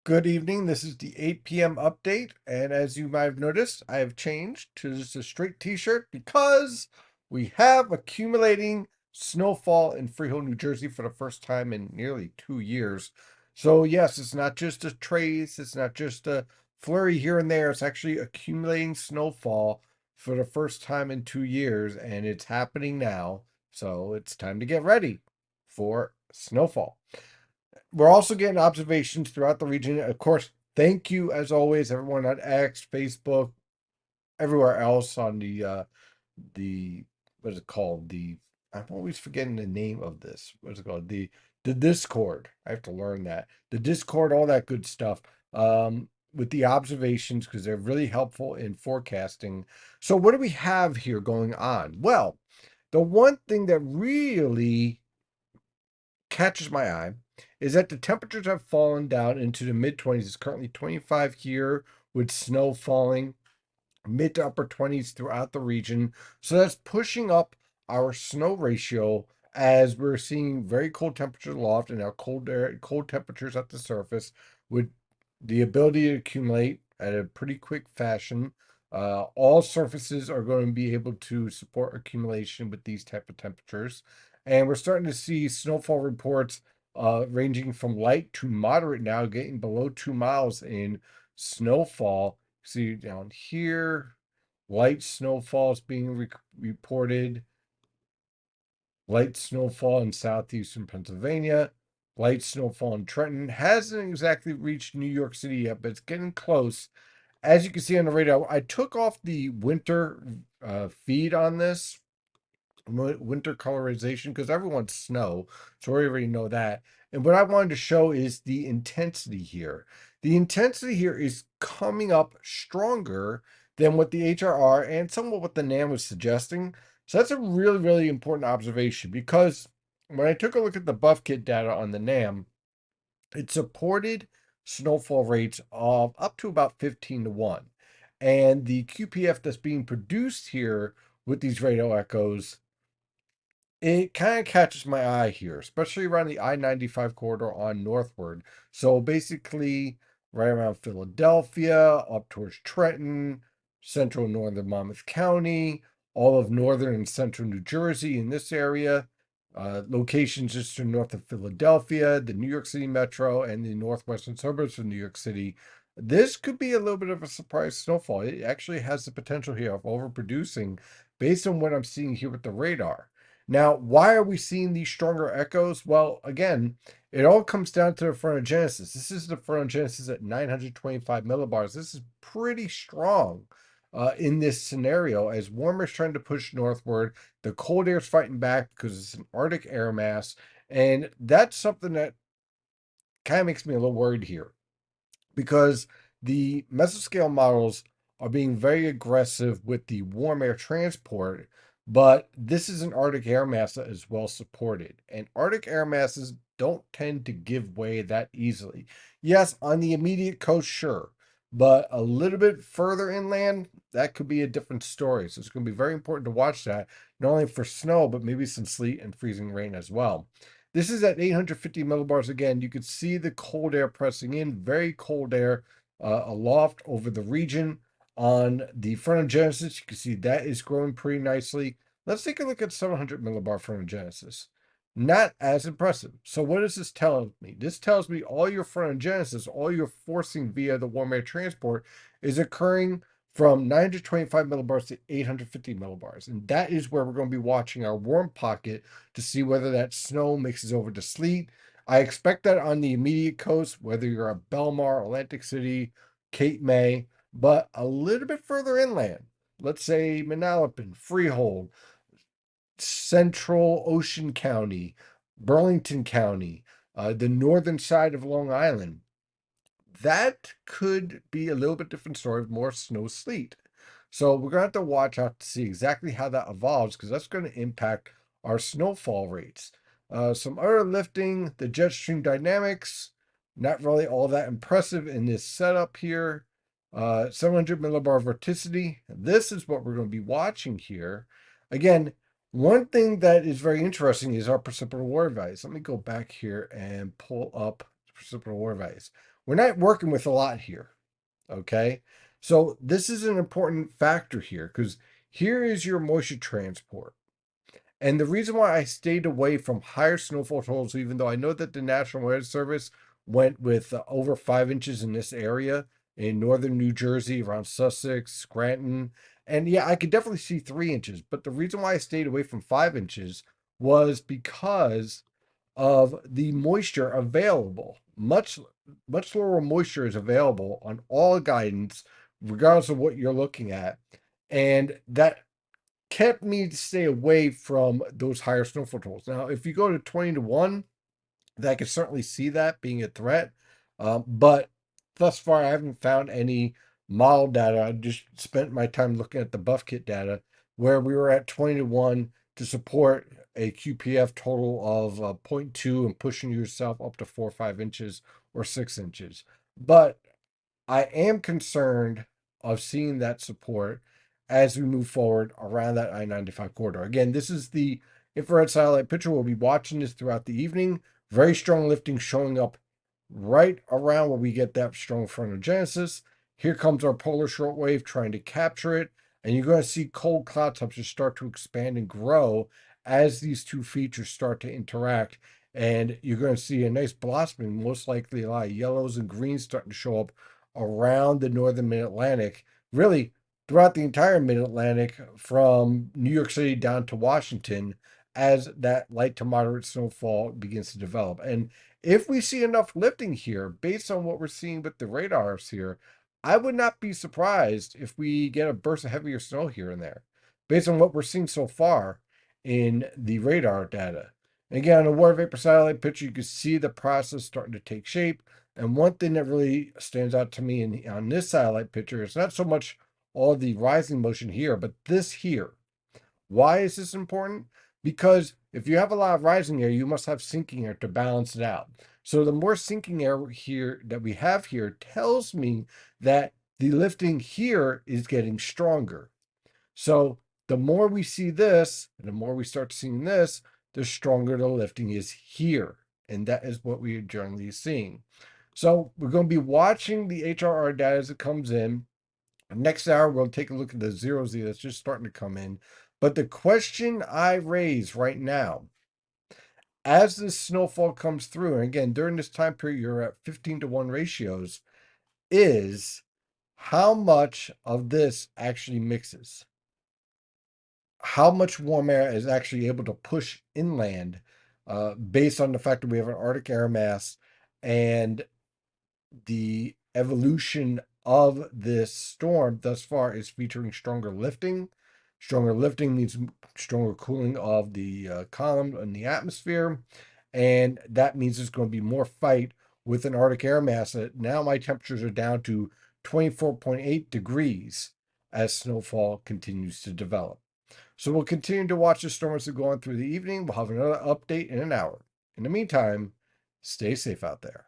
Good evening. This is the 8 p.m. update. And as you might have noticed, I have changed to just a straight t-shirt because we have accumulating snowfall in Freehold, New Jersey for the first time in nearly 2 years. So yes, it's not just a trace, it's not just a flurry here and there. It's actually accumulating snowfall for the first time in 2 years, and it's happening now. So it's time to get ready for snowfall. We're also getting observations throughout the region. Of course, thank you as always, everyone on X, Facebook, everywhere else on the what is it called? I'm always forgetting the name of this. What is it called? The Discord. I have to learn that. The Discord, all that good stuff. With the observations because they're really helpful in forecasting. So what do we have here going on? Well, the one thing that really catches my eye is that the temperatures have fallen down into the mid 20s. It's currently 25 here with snow falling mid to upper 20s throughout the region. So that's pushing up our snow ratio as we're seeing very cold temperatures aloft and our cold temperatures at the surface with the ability to accumulate at a pretty quick fashion. All surfaces are going to be able to support accumulation with these type of temperatures. And we're starting to see snowfall reports ranging from light to moderate now, getting below 2 miles in snowfall. See down here, light snowfall is being reported. Light snowfall in southeastern Pennsylvania. Light snowfall in Trenton. Hasn't exactly reached New York City yet, but it's getting close. As you can see on the radar, I took off the winter feed on this winter colorization because everyone's snow, so we already know that. And what I wanted to show is the intensity here. The intensity here is coming up stronger than what the HRR and somewhat what the NAM was suggesting. So that's a really, really important observation because when I took a look at the buff kit data on the NAM, it supported snowfall rates of up to about 15 to 1. And the QPF that's being produced here with these radio echoes, it kind of catches my eye here, especially around the I-95 corridor on northward. So basically, right around Philadelphia, up towards Trenton, central northern Monmouth County, all of northern and central New Jersey in this area, locations just to north of Philadelphia, the New York City Metro, and the northwestern suburbs of New York City. This could be a little bit of a surprise snowfall. It actually has the potential here of overproducing based on what I'm seeing here with the radar. Now, why are we seeing these stronger echoes? Well, again, it all comes down to the frontogenesis. This is the frontogenesis at 925 millibars. This is pretty strong in this scenario as warmer is trying to push northward. The cold air is fighting back because it's an Arctic air mass. And that's something that kind of makes me a little worried here because the mesoscale models are being very aggressive with the warm air transport, but this is an Arctic air mass that is well supported. And Arctic air masses don't tend to give way that easily. Yes, on the immediate coast, sure, but a little bit further inland, that could be a different story. So it's going to be very important to watch that, not only for snow, but maybe some sleet and freezing rain as well. This is at 850 millibars again. You could see the cold air pressing in, very cold air aloft over the region. On the frontogenesis, you can see that is growing pretty nicely. Let's take a look at 700 millibar frontogenesis. Not as impressive. So what does this tell me? This tells me all your frontogenesis, all your forcing via the warm air transport is occurring from 925 millibars to 850 millibars. And that is where we're going to be watching our warm pocket to see whether that snow mixes over to sleet. I expect that on the immediate coast, whether you're at Belmar, Atlantic City, Cape May, but a little bit further inland, let's say Manalapan, Freehold, Central Ocean County, Burlington County, the northern side of Long Island, that could be a little bit different story of more snow sleet. So we're going to have to watch out to see exactly how that evolves because that's going to impact our snowfall rates. Some other lifting, the jet stream dynamics, not really all that impressive in this setup here. 700 millibar vorticity. This is what we're going to be watching here. Again, one thing that is very interesting is our precipitable water values. Let me go back here and pull up precipitable water values. we're not working with a lot here. Okay. So this is an important factor here because here is your moisture transport. And the reason why I stayed away from higher snowfall totals, even though I know that the National Weather Service went with over 5 inches in this area in northern New Jersey, around Sussex, Scranton. And yeah, I could definitely see 3 inches. But the reason why I stayed away from 5 inches was because of the moisture available. Much lower moisture is available on all guidance, regardless of what you're looking at. And that kept me to stay away from those higher snowfall totals. Now, if you go to 20 to 1, I can certainly see that being a threat. But thus far, I haven't found any model data. I just spent my time looking at the buff kit data where we were at 20 to 1 to support a QPF total of zero point 0.2 and pushing yourself up to 4 or 5 inches or 6 inches. But I am concerned of seeing that support as we move forward around that I-95 corridor. Again, this is the infrared satellite picture. We'll be watching this throughout the evening. Very strong lifting showing up right around where we get that strong frontal genesis. Here comes our polar shortwave trying to capture it. And you're going to see cold cloud temperatures start to expand and grow as these two features start to interact. And you're going to see a nice blossoming, most likely a lot of yellows and greens starting to show up around the northern mid-Atlantic, really throughout the entire mid-Atlantic from New York City down to Washington as that light to moderate snowfall begins to develop. And if we see enough lifting here, based on what we're seeing with the radars here, I would not be surprised if we get a burst of heavier snow here and there, based on what we're seeing so far in the radar data. And again, on the water vapor satellite picture, you can see the process starting to take shape. And one thing that really stands out to me on this satellite picture is not so much all the rising motion here, but this here. Why is this important? Because if you have a lot of rising air, you must have sinking air to balance it out. So the more sinking air here that we have here tells me that the lifting here is getting stronger. So the more we see this, and the more we start seeing this, the stronger the lifting is here. And that is what we are generally seeing. So we're going to be watching the HRR data as it comes in. Next hour, we'll take a look at the 0Z that's just starting to come in. But the question I raise right now, as this snowfall comes through, and again, during this time period, you're at 15 to 1 ratios, is how much of this actually mixes? How much warm air is actually able to push inland based on the fact that we have an Arctic air mass and the evolution of this storm thus far is featuring stronger lifting. Stronger lifting means stronger cooling of the column in the atmosphere. And that means there's going to be more fight with an Arctic air mass. Now my temperatures are down to 24.8 degrees as snowfall continues to develop. So we'll continue to watch the storm as we go on through the evening. We'll have another update in an hour. In the meantime, stay safe out there.